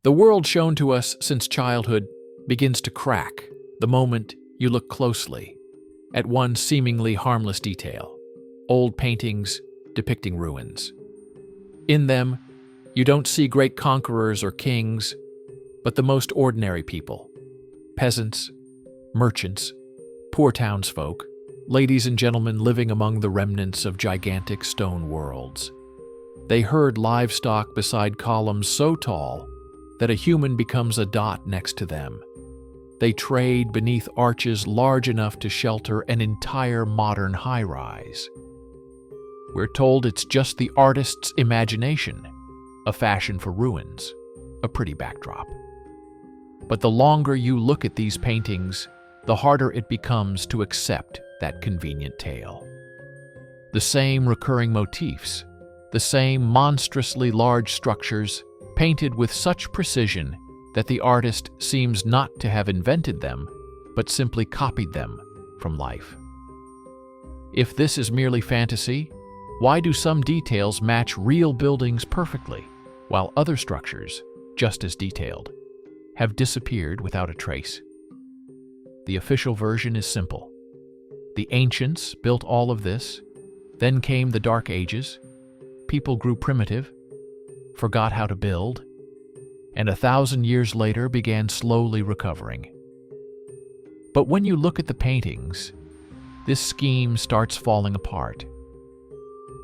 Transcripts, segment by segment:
The world shown to us since childhood begins to crack the moment you look closely at one seemingly harmless detail: old paintings depicting ruins. In them, you don't see great conquerors or kings, but the most ordinary people: peasants, merchants, poor townsfolk, ladies and gentlemen living among the remnants of gigantic stone worlds. They herd livestock beside columns so tall that a human becomes a dot next to them. They trade beneath arches large enough to shelter an entire modern high-rise. We're told it's just the artist's imagination, a fashion for ruins, a pretty backdrop. But the longer you look at these paintings, the harder it becomes to accept that convenient tale. The same recurring motifs, the same monstrously large structures, painted with such precision that the artist seems not to have invented them, but simply copied them from life. If this is merely fantasy, why do some details match real buildings perfectly, while other structures, just as detailed, have disappeared without a trace? The official version is simple. The ancients built all of this, then came the Dark Ages, people grew primitive, forgot how to build, and 1,000 years later began slowly recovering. But when you look at the paintings, this scheme starts falling apart.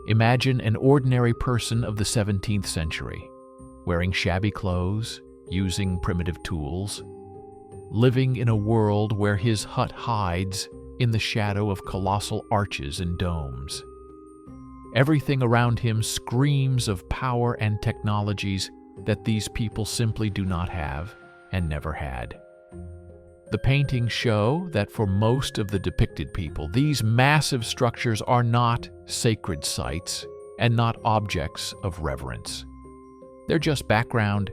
Imagine an ordinary person of the 17th century, wearing shabby clothes, using primitive tools, living in a world where his hut hides in the shadow of colossal arches and domes. Everything around him screams of power and technologies that these people simply do not have and never had. The paintings show that for most of the depicted people, these massive structures are not sacred sites and not objects of reverence. They're just background,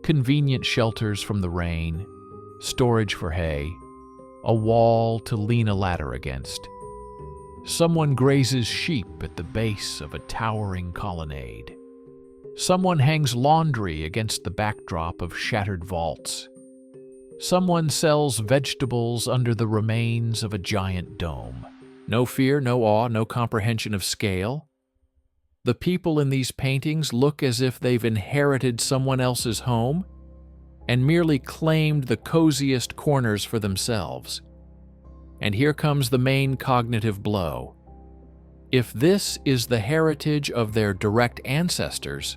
convenient shelters from the rain, storage for hay, a wall to lean a ladder against. Someone grazes sheep at the base of a towering colonnade. Someone hangs laundry against the backdrop of shattered vaults. Someone sells vegetables under the remains of a giant dome. No fear, no awe, no comprehension of scale. The people in these paintings look as if they've inherited someone else's home and merely claimed the coziest corners for themselves. And here comes the main cognitive blow. If this is the heritage of their direct ancestors,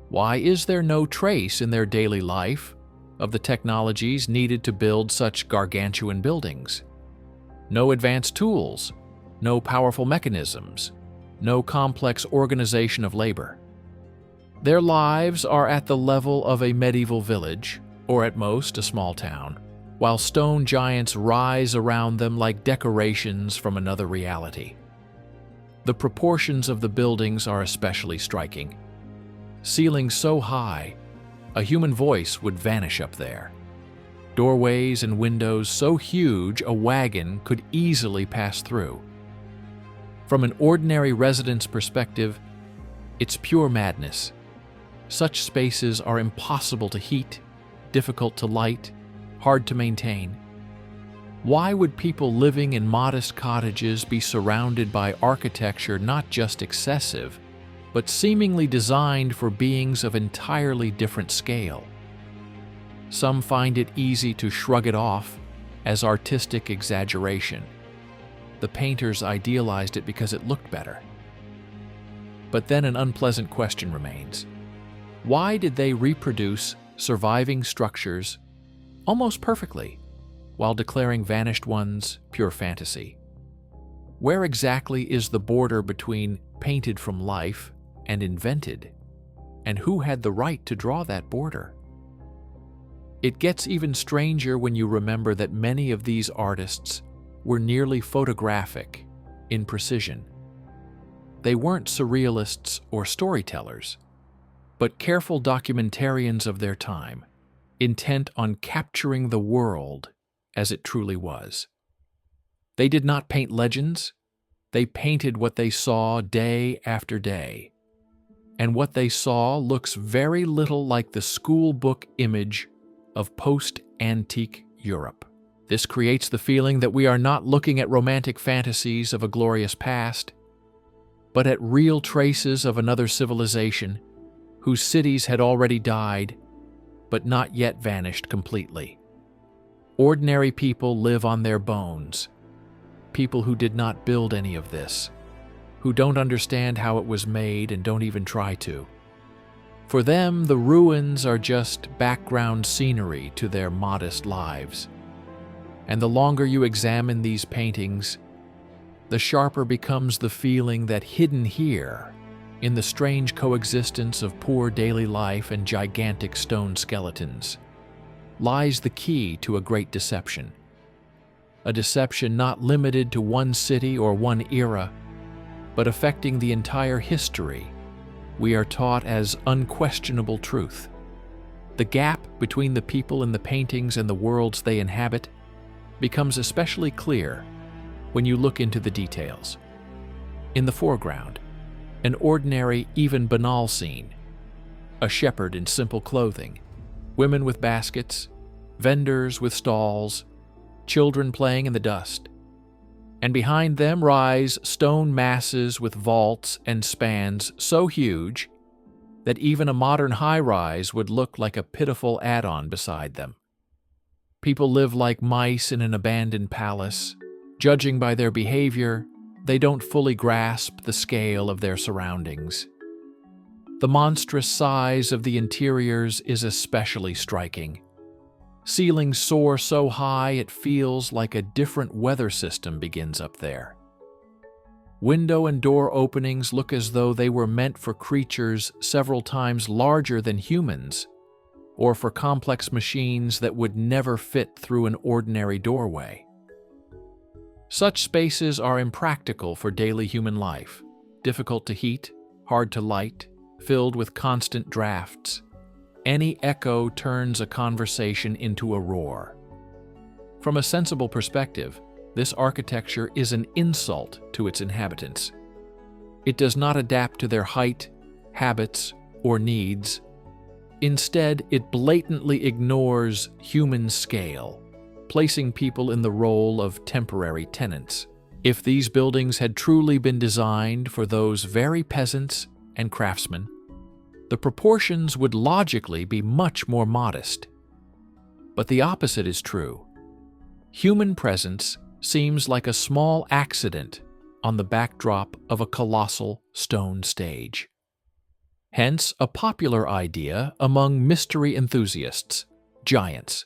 why is there no trace in their daily life of the technologies needed to build such gargantuan buildings? No advanced tools, no powerful mechanisms, no complex organization of labor. Their lives are at the level of a medieval village, or at most a small town, while stone giants rise around them like decorations from another reality. The proportions of the buildings are especially striking. Ceilings so high, a human voice would vanish up there. Doorways and windows so huge a wagon could easily pass through. From an ordinary resident's perspective, it's pure madness. Such spaces are impossible to heat, difficult to light, hard to maintain. Why would people living in modest cottages be surrounded by architecture not just excessive, but seemingly designed for beings of entirely different scale? Some find it easy to shrug it off as artistic exaggeration. The painters idealized it because it looked better. But then an unpleasant question remains. Why did they reproduce surviving structures almost perfectly, while declaring vanished ones pure fantasy? Where exactly is the border between painted from life and invented? And who had the right to draw that border? It gets even stranger when you remember that many of these artists were nearly photographic in precision. They weren't surrealists or storytellers, but careful documentarians of their time, intent on capturing the world as it truly was. They did not paint legends, they painted what they saw day after day. and what they saw looks very little like the school book image of post-antique Europe. This creates the feeling that we are not looking at romantic fantasies of a glorious past, but at real traces of another civilization whose cities had already died, but not yet vanished completely. Ordinary people live on their bones, people who did not build any of this, who don't understand how it was made and don't even try to. For them, the ruins are just background scenery to their modest lives. And the longer you examine these paintings, the sharper becomes the feeling that hidden here, in the strange coexistence of poor daily life and gigantic stone skeletons, lies the key to a great deception. A deception not limited to one city or one era, but affecting the entire history we are taught as unquestionable truth. The gap between the people in the paintings and the worlds they inhabit becomes especially clear when you look into the details. In the foreground, an ordinary, even banal scene. A shepherd in simple clothing, women with baskets, vendors with stalls, children playing in the dust. And behind them rise stone masses with vaults and spans so huge that even a modern high-rise would look like a pitiful add-on beside them. People live like mice in an abandoned palace. Judging by their behavior, they don't fully grasp the scale of their surroundings. The monstrous size of the interiors is especially striking. Ceilings soar so high it feels like a different weather system begins up there. Window and door openings look as though they were meant for creatures several times larger than humans, or for complex machines that would never fit through an ordinary doorway. Such spaces are impractical for daily human life, difficult to heat, hard to light, filled with constant drafts. Any echo turns a conversation into a roar. From a sensible perspective, this architecture is an insult to its inhabitants. It does not adapt to their height, habits, or needs. Instead, it blatantly ignores human scale, placing people in the role of temporary tenants. If these buildings had truly been designed for those very peasants and craftsmen, the proportions would logically be much more modest. But the opposite is true. Human presence seems like a small accident on the backdrop of a colossal stone stage. Hence, a popular idea among mystery enthusiasts, giants.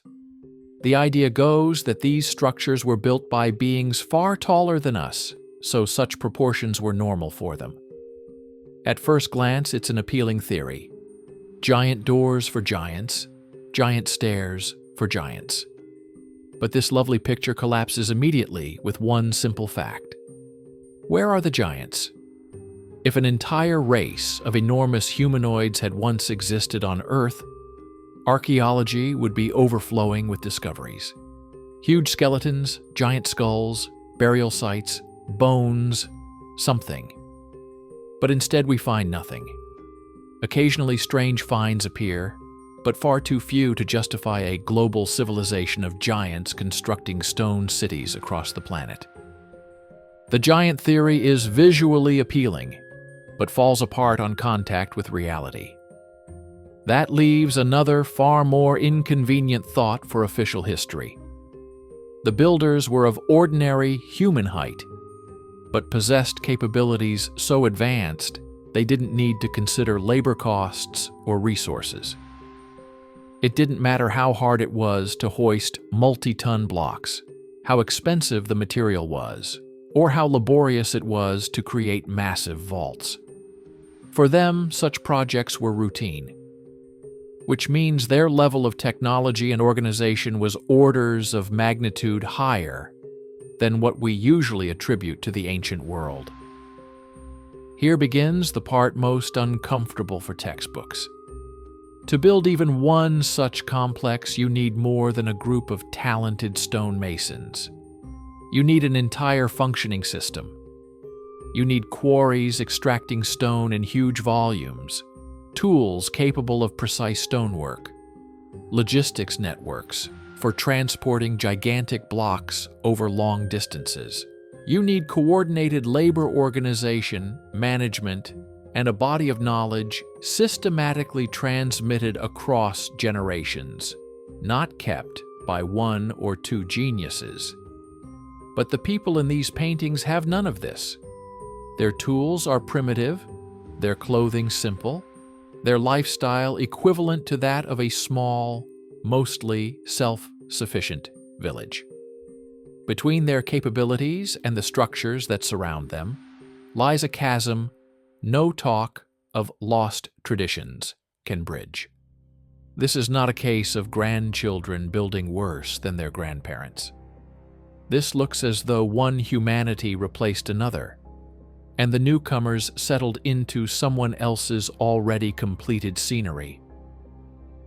The idea goes that these structures were built by beings far taller than us, so such proportions were normal for them. At first glance, it's an appealing theory. Giant doors for giants, giant stairs for giants. But this lovely picture collapses immediately with one simple fact. Where are the giants? If an entire race of enormous humanoids had once existed on Earth, archaeology would be overflowing with discoveries. Huge skeletons, giant skulls, burial sites, bones, something. But instead we find nothing. Occasionally strange finds appear, but far too few to justify a global civilization of giants constructing stone cities across the planet. The giant theory is visually appealing, but falls apart on contact with reality. That leaves another far more inconvenient thought for official history. The builders were of ordinary human height, but possessed capabilities so advanced they didn't need to consider labor costs or resources. It didn't matter how hard it was to hoist multi-ton blocks, how expensive the material was, or how laborious it was to create massive vaults. For them, such projects were routine, which means their level of technology and organization was orders of magnitude higher than what we usually attribute to the ancient world. Here begins the part most uncomfortable for textbooks. To build even one such complex, you need more than a group of talented stonemasons. You need an entire functioning system. You need quarries extracting stone in huge volumes, tools capable of precise stonework, logistics networks for transporting gigantic blocks over long distances. You need coordinated labor organization, management, and a body of knowledge systematically transmitted across generations, not kept by one or two geniuses. But the people in these paintings have none of this. Their tools are primitive, their clothing simple, their lifestyle equivalent to that of a small, mostly self-sufficient village. Between their capabilities and the structures that surround them lies a chasm no talk of lost traditions can bridge. This is not a case of grandchildren building worse than their grandparents. This looks as though one humanity replaced another, and the newcomers settled into someone else's already completed scenery.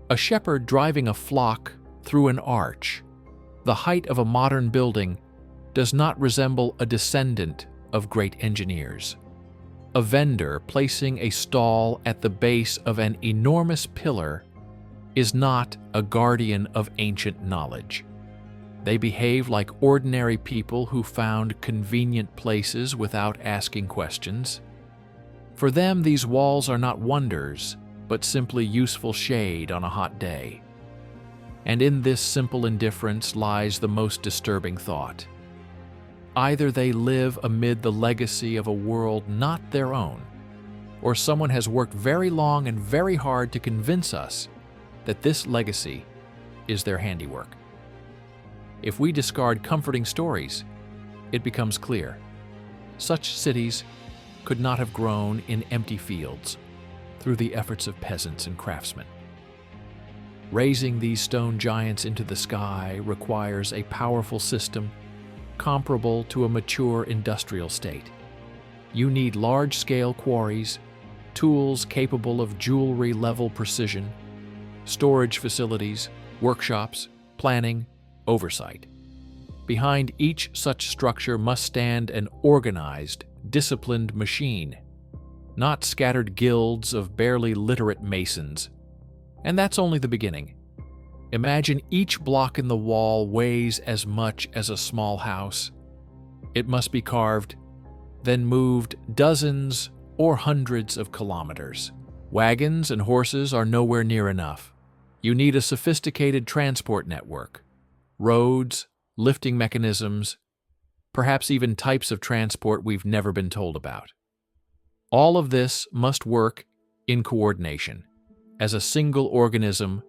A shepherd driving a flock through an arch, the height of a modern building, does not resemble a descendant of great engineers. A vendor placing a stall at the base of an enormous pillar is not a guardian of ancient knowledge. They behave like ordinary people who found convenient places without asking questions. For them, these walls are not wonders, but simply useful shade on a hot day. And in this simple indifference lies the most disturbing thought. Either they live amid the legacy of a world not their own, or someone has worked very long and very hard to convince us that this legacy is their handiwork. If we discard comforting stories, it becomes clear. Such cities could not have grown in empty fields through the efforts of peasants and craftsmen. Raising these stone giants into the sky requires a powerful system comparable to a mature industrial state. You need large-scale quarries, tools capable of jewelry-level precision, storage facilities, workshops, planning, oversight. Behind each such structure must stand an organized, disciplined machine, not scattered guilds of barely literate masons. And that's only the beginning. Imagine each block in the wall weighs as much as a small house. It must be carved, then moved dozens or hundreds of kilometers. Wagons and horses are nowhere near enough. You need a sophisticated transport network, roads, lifting mechanisms, perhaps even types of transport we've never been told about. All of this must work in coordination, as a single organism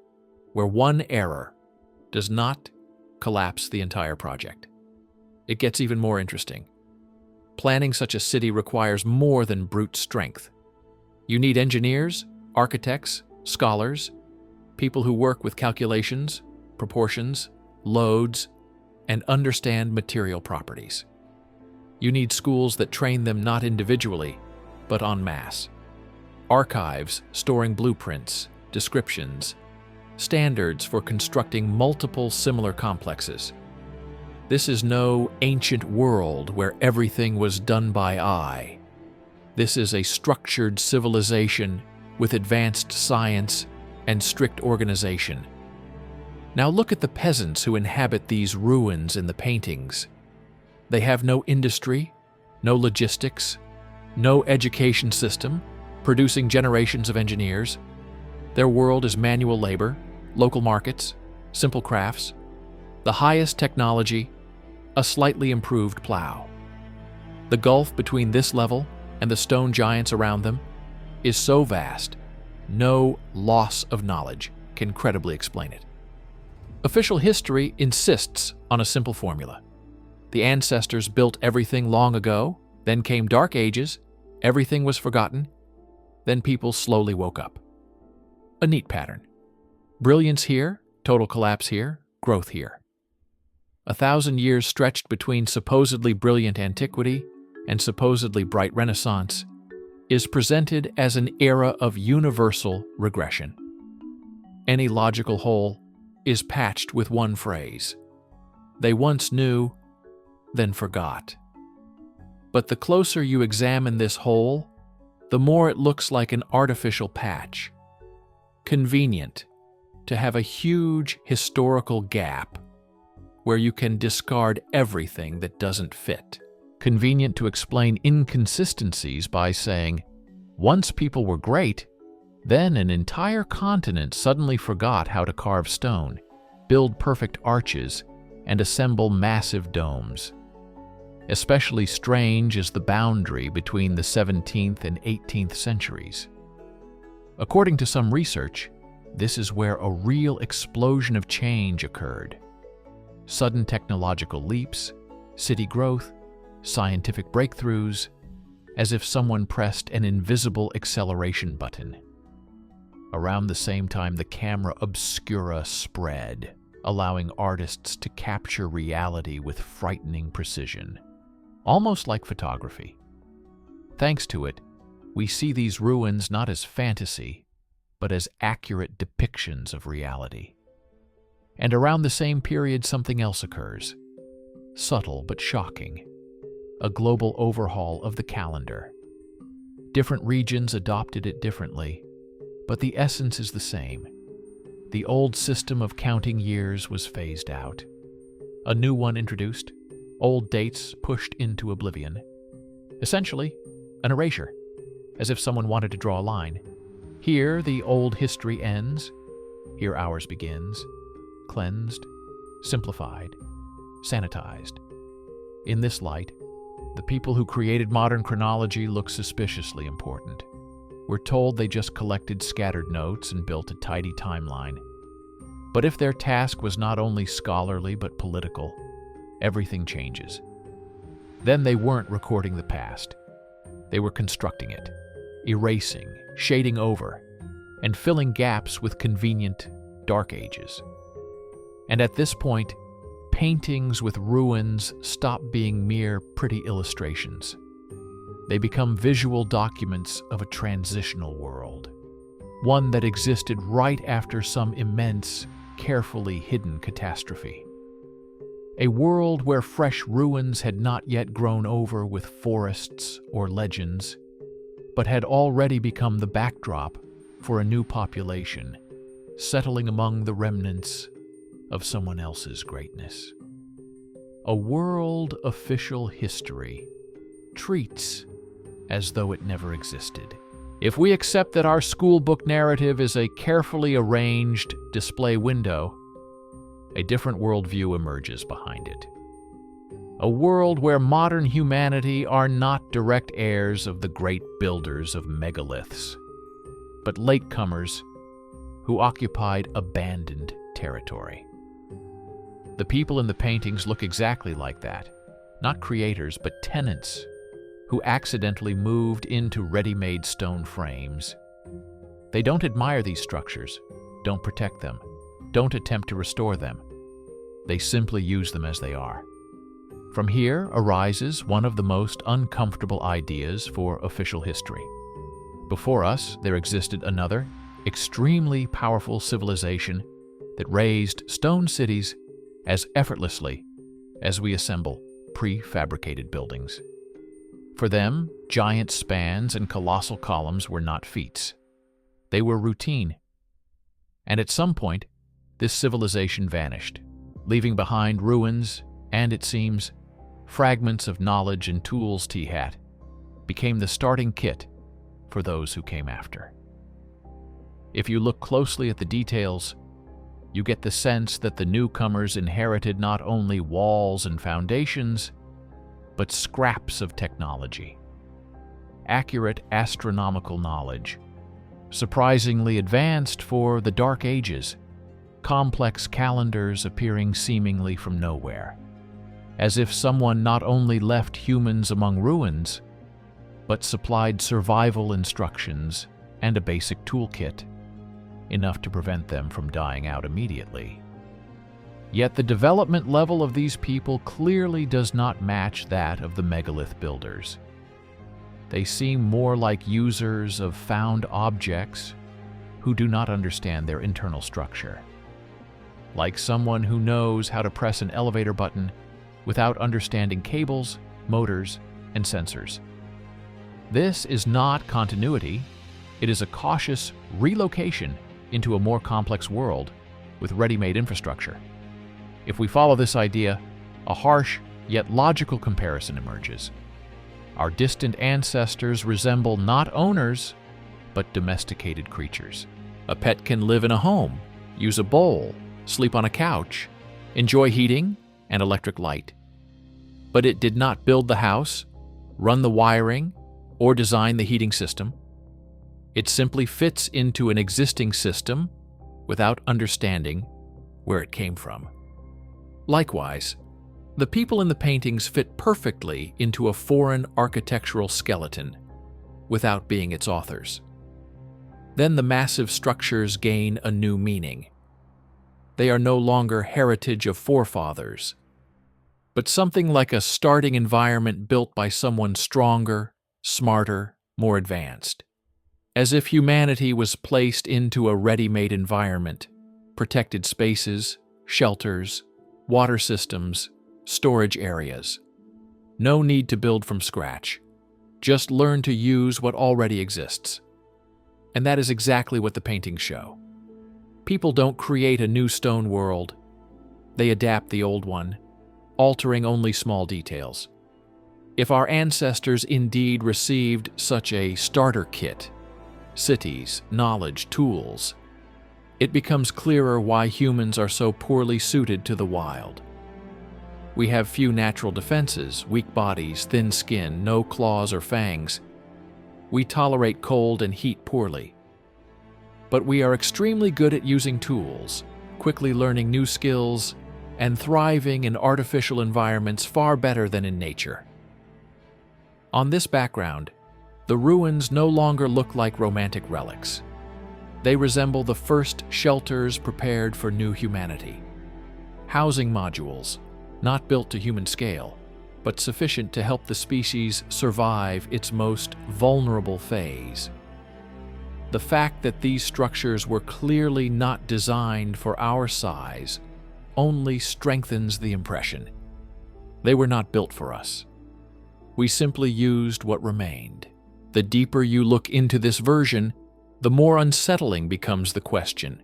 where one error does not collapse the entire project. It gets even more interesting. Planning such a city requires more than brute strength. You need engineers, architects, scholars, people who work with calculations, proportions, loads, and understand material properties. You need schools that train them not individually, but en masse. Archives storing blueprints, descriptions, standards for constructing multiple similar complexes. This is no ancient world where everything was done by eye. This is a structured civilization with advanced science and strict organization. Now look at the peasants who inhabit these ruins in the paintings. They have no industry, no logistics, no education system, producing generations of engineers. Their world is manual labor, local markets, simple crafts, the highest technology, a slightly improved plow. The gulf between this level and the stone giants around them is so vast, no loss of knowledge can credibly explain it. Official history insists on a simple formula. The ancestors built everything long ago, then came dark ages, everything was forgotten, then people slowly woke up. A neat pattern. Brilliance here, total collapse here, growth here. 1,000 years stretched between supposedly brilliant antiquity and supposedly bright Renaissance is presented as an era of universal regression. Any logical whole is patched with one phrase. They once knew, then forgot. But the closer you examine this hole, the more it looks like an artificial patch. Convenient to have a huge historical gap where you can discard everything that doesn't fit. Convenient to explain inconsistencies by saying, once people were great, then an entire continent suddenly forgot how to carve stone, build perfect arches, and assemble massive domes. Especially strange is the boundary between the 17th and 18th centuries. According to some research, this is where a real explosion of change occurred. Sudden technological leaps, city growth, scientific breakthroughs, as if someone pressed an invisible acceleration button. Around the same time, the camera obscura spread, allowing artists to capture reality with frightening precision, almost like photography. Thanks to it, we see these ruins not as fantasy, but as accurate depictions of reality. And around the same period, something else occurs, subtle but shocking. A global overhaul of the calendar. Different regions adopted it differently, but the essence is the same. The old system of counting years was phased out. A new one introduced, old dates pushed into oblivion. Essentially, an erasure, as if someone wanted to draw a line. Here, the old history ends. Here, ours begins. Cleansed, simplified, sanitized. In this light, the people who created modern chronology look suspiciously important. We're told they just collected scattered notes and built a tidy timeline. But if their task was not only scholarly but political, everything changes. Then they weren't recording the past. They were constructing it, erasing, shading over, and filling gaps with convenient dark ages. And at this point, paintings with ruins stop being mere pretty illustrations. They become visual documents of a transitional world, one that existed right after some immense, carefully hidden catastrophe. A world where fresh ruins had not yet grown over with forests or legends, but had already become the backdrop for a new population, settling among the remnants of someone else's greatness. A world official history treats as though it never existed. If we accept that our school book narrative is a carefully arranged display window, a different worldview emerges behind it. A world where modern humanity are not direct heirs of the great builders of megaliths, but latecomers who occupied abandoned territory. The people in the paintings look exactly like that, not creators, but tenants who accidentally moved into ready-made stone frames. They don't admire these structures, don't protect them, don't attempt to restore them. They simply use them as they are. From here arises one of the most uncomfortable ideas for official history. Before us, there existed another, extremely powerful civilization that raised stone cities as effortlessly as we assemble prefabricated buildings. For them, giant spans and colossal columns were not feats. They were routine. And at some point, this civilization vanished, leaving behind ruins and, it seems, fragments of knowledge and tools T-hat became the starting kit for those who came after. If you look closely at the details, you get the sense that the newcomers inherited not only walls and foundations, but scraps of technology. Accurate astronomical knowledge, surprisingly advanced for the Dark Ages, complex calendars appearing seemingly from nowhere, as if someone not only left humans among ruins, but supplied survival instructions and a basic toolkit, enough to prevent them from dying out immediately. Yet the development level of these people clearly does not match that of the megalith builders. They seem more like users of found objects who do not understand their internal structure. Like someone who knows how to press an elevator button without understanding cables, motors, and sensors. This is not continuity, it is a cautious relocation into a more complex world with ready-made infrastructure. If we follow this idea, a harsh yet logical comparison emerges. Our distant ancestors resemble not owners, but domesticated creatures. A pet can live in a home, use a bowl, sleep on a couch, enjoy heating and electric light. But it did not build the house, run the wiring, or design the heating system. It simply fits into an existing system without understanding where it came from. Likewise, the people in the paintings fit perfectly into a foreign architectural skeleton without being its authors. Then the massive structures gain a new meaning. They are no longer heritage of forefathers, but something like a starting environment built by someone stronger, smarter, more advanced. As if humanity was placed into a ready-made environment, protected spaces, shelters, water systems, storage areas. No need to build from scratch. Just learn to use what already exists. And that is exactly what the paintings show. People don't create a new stone world. They adapt the old one, altering only small details. If our ancestors indeed received such a starter kit, cities, knowledge, tools, it becomes clearer why humans are so poorly suited to the wild. We have few natural defenses, weak bodies, thin skin, no claws or fangs. We tolerate cold and heat poorly. But we are extremely good at using tools, quickly learning new skills, and thriving in artificial environments far better than in nature. On this background, the ruins no longer look like romantic relics. They resemble the first shelters prepared for new humanity. Housing modules, not built to human scale, but sufficient to help the species survive its most vulnerable phase. The fact that these structures were clearly not designed for our size only strengthens the impression. They were not built for us. We simply used what remained. The deeper you look into this version, the more unsettling becomes the question.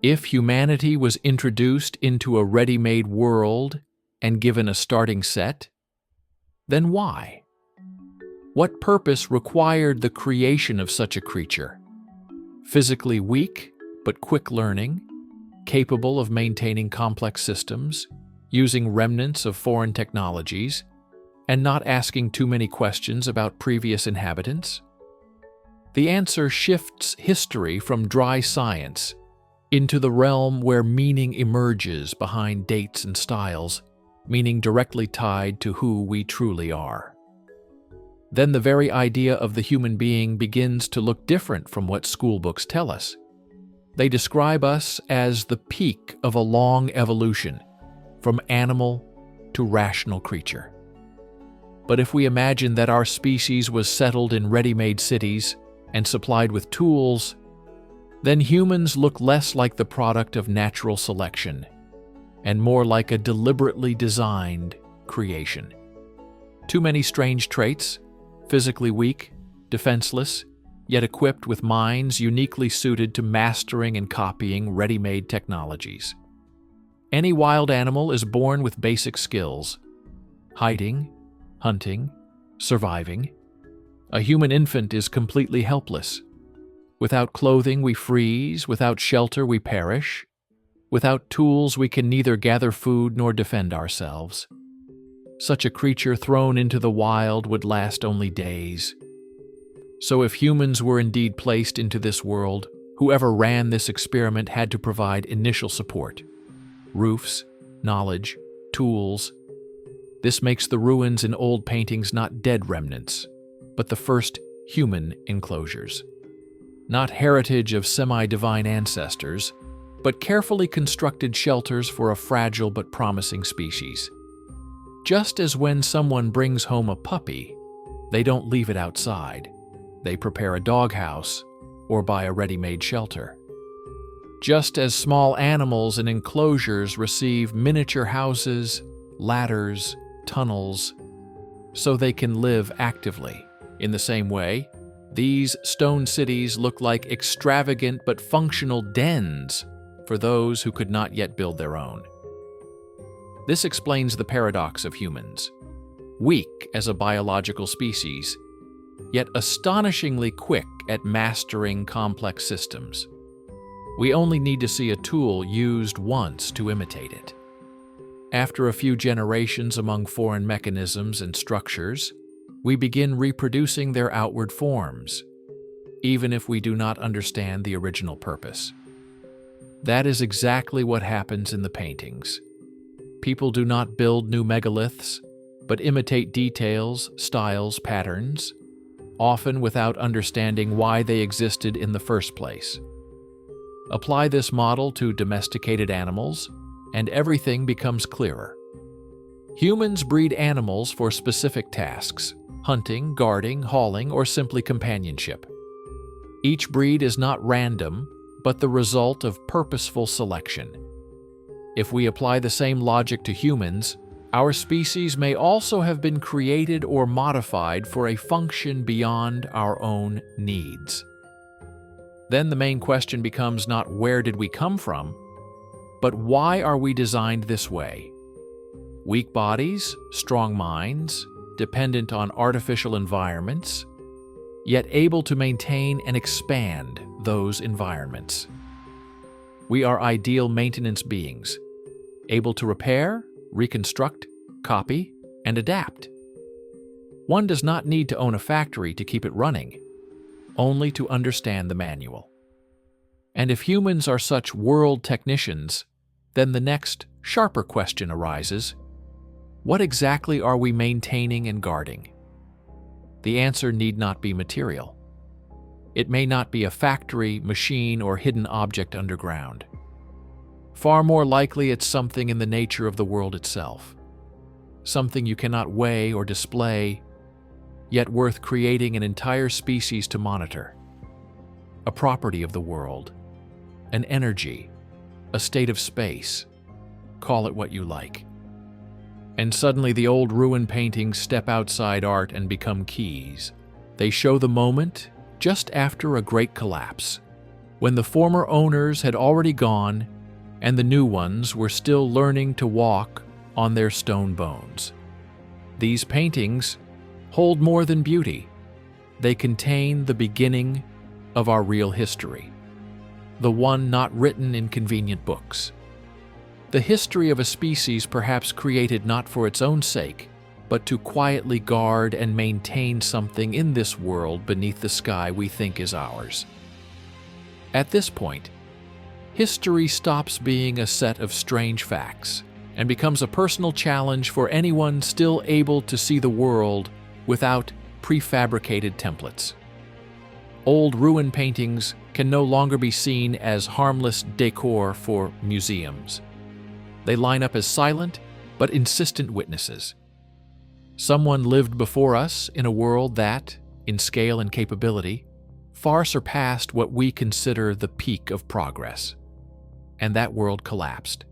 If humanity was introduced into a ready-made world and given a starting set, then why? What purpose required the creation of such a creature? Physically weak, but quick learning, capable of maintaining complex systems, using remnants of foreign technologies, and not asking too many questions about previous inhabitants? The answer shifts history from dry science into the realm where meaning emerges behind dates and styles, meaning directly tied to who we truly are. Then the very idea of the human being begins to look different from what school books tell us. They describe us as the peak of a long evolution, from animal to rational creature. But if we imagine that our species was settled in ready-made cities and supplied with tools, then humans look less like the product of natural selection and more like a deliberately designed creation. Too many strange traits, physically weak, defenseless, yet equipped with minds uniquely suited to mastering and copying ready-made technologies. Any wild animal is born with basic skills: hiding, hunting, surviving. A human infant is completely helpless. Without clothing, we freeze. Without shelter, we perish. Without tools, we can neither gather food nor defend ourselves. Such a creature thrown into the wild would last only days. So if humans were indeed placed into this world, whoever ran this experiment had to provide initial support: roofs, knowledge, tools. This makes the ruins in old paintings not dead remnants, but the first human enclosures. Not heritage of semi-divine ancestors, but carefully constructed shelters for a fragile but promising species. Just as when someone brings home a puppy, they don't leave it outside. They prepare a doghouse or buy a ready-made shelter. Just as small animals in enclosures receive miniature houses, ladders, tunnels, so they can live actively. In the same way, these stone cities look like extravagant but functional dens for those who could not yet build their own. This explains the paradox of humans, weak as a biological species, yet astonishingly quick at mastering complex systems. We only need to see a tool used once to imitate it. After a few generations among foreign mechanisms and structures, we begin reproducing their outward forms, even if we do not understand the original purpose. That is exactly what happens in the paintings. People do not build new megaliths, but imitate details, styles, patterns, often without understanding why they existed in the first place. Apply this model to domesticated animals, and everything becomes clearer. Humans breed animals for specific tasks: hunting, guarding, hauling, or simply companionship. Each breed is not random, but the result of purposeful selection. If we apply the same logic to humans, our species may also have been created or modified for a function beyond our own needs. Then the main question becomes not where did we come from, but why are we designed this way? Weak bodies, strong minds, dependent on artificial environments, yet able to maintain and expand those environments. We are ideal maintenance beings, able to repair, reconstruct, copy, and adapt. One does not need to own a factory to keep it running, only to understand the manual. And if humans are such world technicians, then the next, sharper question arises: what exactly are we maintaining and guarding? The answer need not be material. It may not be a factory, machine, or hidden object underground. Far more likely it's something in the nature of the world itself. Something you cannot weigh or display, yet worth creating an entire species to monitor. A property of the world, an energy, a state of space. Call it what you like. And suddenly the old ruin paintings step outside art and become keys. They show the moment just after a great collapse, when the former owners had already gone and the new ones were still learning to walk on their stone bones. These paintings hold more than beauty. They contain the beginning of our real history, the one not written in convenient books. The history of a species perhaps created not for its own sake, but to quietly guard and maintain something in this world beneath the sky we think is ours. At this point, history stops being a set of strange facts and becomes a personal challenge for anyone still able to see the world without prefabricated templates. Old ruin paintings can no longer be seen as harmless decor for museums. They line up as silent but insistent witnesses. Someone lived before us in a world that, in scale and capability, far surpassed what we consider the peak of progress. And that world collapsed,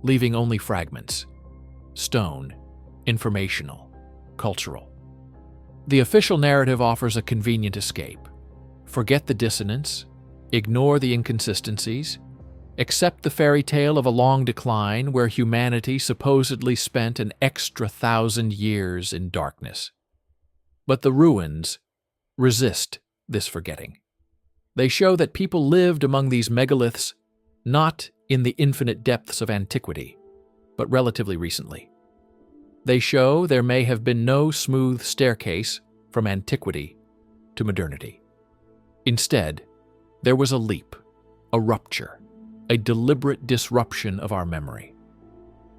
leaving only fragments: stone, informational, cultural. The official narrative offers a convenient escape. Forget the dissonance, ignore the inconsistencies, accept the fairy tale of a long decline where humanity supposedly spent an extra 1,000 years in darkness. But the ruins resist this forgetting. They show that people lived among these megaliths not in the infinite depths of antiquity, but relatively recently. They show there may have been no smooth staircase from antiquity to modernity. Instead, there was a leap, a rupture, a deliberate disruption of our memory.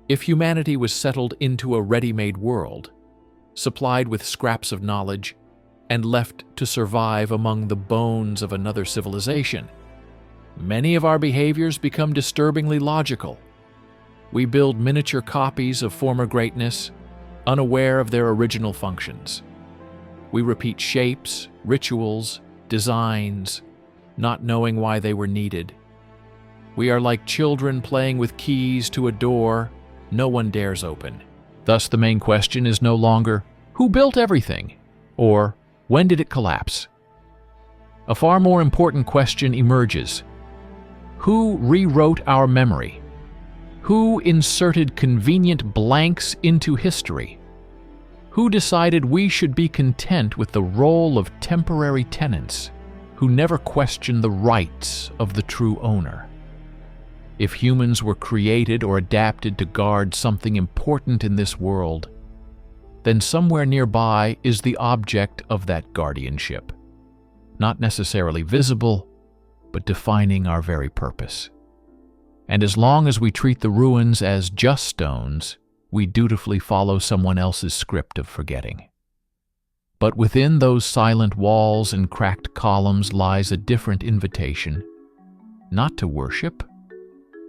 If humanity was settled into a ready-made world, supplied with scraps of knowledge, and left to survive among the bones of another civilization, many of our behaviors become disturbingly logical. We build miniature copies of former greatness, unaware of their original functions. We repeat shapes, rituals, designs, not knowing why they were needed. We are like children playing with keys to a door no one dares open. Thus, the main question is no longer, Who built everything? Or when did it collapse? A far more important question emerges. Who rewrote our memory? Who inserted convenient blanks into history? Who decided we should be content with the role of temporary tenants who never question the rights of the true owner? If humans were created or adapted to guard something important in this world, then somewhere nearby is the object of that guardianship, not necessarily visible, but defining our very purpose. And as long as we treat the ruins as just stones, we dutifully follow someone else's script of forgetting. But within those silent walls and cracked columns lies a different invitation, not to worship,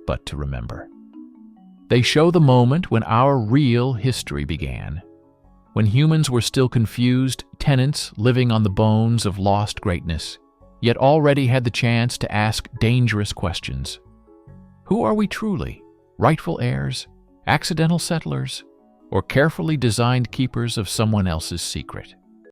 but to remember. They show the moment when our real history began, when humans were still confused tenants living on the bones of lost greatness, yet already had the chance to ask dangerous questions. Who are we truly? Rightful heirs, accidental settlers, or carefully designed keepers of someone else's secret?